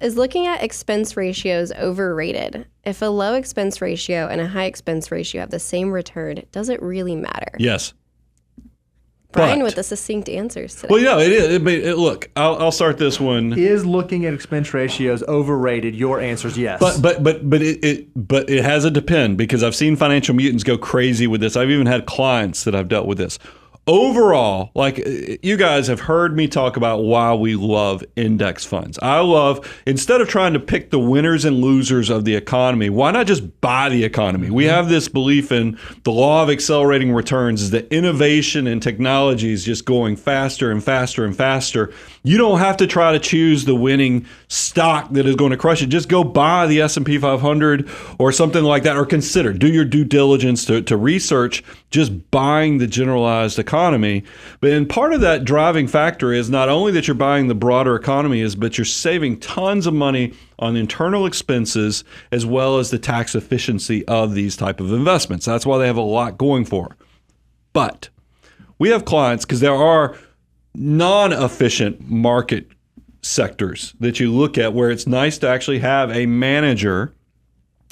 Is looking at expense ratios overrated? If a low expense ratio and a high expense ratio have the same return, does it really matter? Yes. Brian with the succinct answers today. Well, yeah, it is. Look, I'll start this one. Is looking at expense ratios overrated? Your answer is yes. But it has a depend, because I've seen financial mutants go crazy with this. I've even had clients that I've dealt with this. Overall, like, you guys have heard me talk about why we love index funds. I love, instead of trying to pick the winners and losers of the economy, why not just buy the economy? We have this belief in the law of accelerating returns, is that innovation and technology is just going faster and faster and faster. You don't have to try to choose the winning stock that is going to crush it. Just go buy the S&P 500 or something like that, or do your due diligence to research just buying the generalized economy. But part of that driving factor is not only that you're buying the broader economy, but you're saving tons of money on internal expenses as well as the tax efficiency of these type of investments. That's why they have a lot going for. But we have clients, because there are non-efficient market sectors that you look at where it's nice to actually have a manager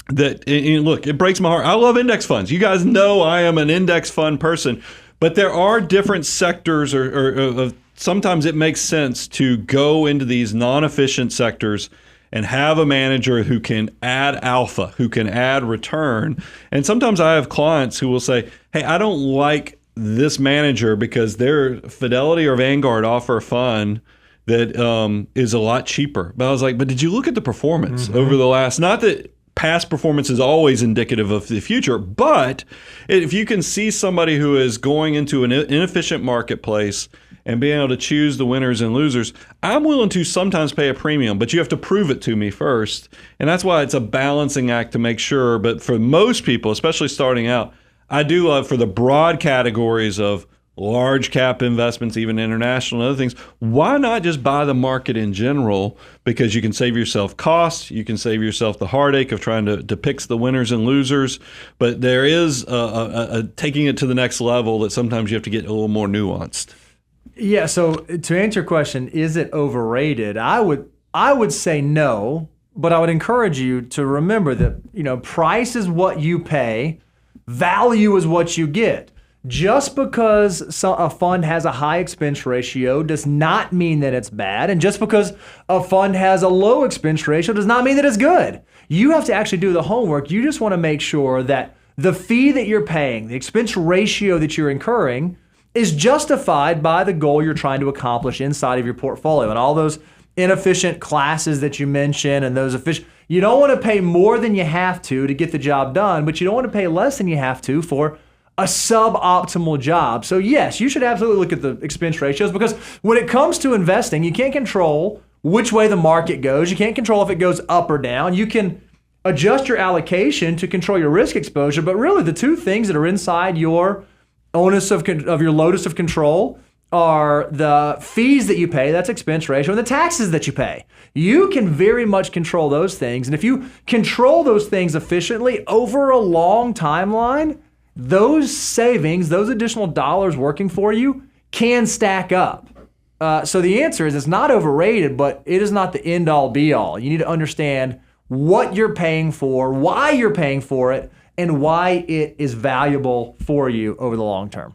that, and look, it breaks my heart. I love index funds. You guys know I am an index fund person, but there are different sectors or sometimes it makes sense to go into these non-efficient sectors and have a manager who can add alpha, who can add return. And sometimes I have clients who will say, hey, I don't like this manager because their Fidelity or Vanguard offer a fund that is a lot cheaper. But I was like, but did you look at the performance over the last, not that past performance is always indicative of the future, but if you can see somebody who is going into an inefficient marketplace and being able to choose the winners and losers, I'm willing to sometimes pay a premium, but you have to prove it to me first. And that's why it's a balancing act to make sure. But for most people, especially starting out, I do love, for the broad categories of large cap investments, even international and other things, why not just buy the market in general? Because you can save yourself costs, you can save yourself the heartache of trying to pick the winners and losers. But there is a taking it to the next level that sometimes you have to get a little more nuanced. Yeah, so to answer your question, is it overrated? I would say no, but I would encourage you to remember that, price is what you pay, value is what you get. Just because a fund has a high expense ratio does not mean that it's bad. And just because a fund has a low expense ratio does not mean that it's good. You have to actually do the homework. You just want to make sure that the fee that you're paying, the expense ratio that you're incurring, is justified by the goal you're trying to accomplish inside of your portfolio. And all those inefficient classes that you mentioned and those efficient, you don't want to pay more than you have to get the job done, but you don't want to pay less than you have to for a suboptimal job. So yes, you should absolutely look at the expense ratios, because when it comes to investing, you can't control which way the market goes. You can't control if it goes up or down. You can adjust your allocation to control your risk exposure, but really the two things that are inside your onus of your locus of control are the fees that you pay, that's expense ratio, and the taxes that you pay. You can very much control those things. And if you control those things efficiently over a long timeline, those savings, those additional dollars working for you can stack up. So the answer is it's not overrated, but it is not the end all be all. You need to understand what you're paying for, why you're paying for it, and why it is valuable for you over the long term.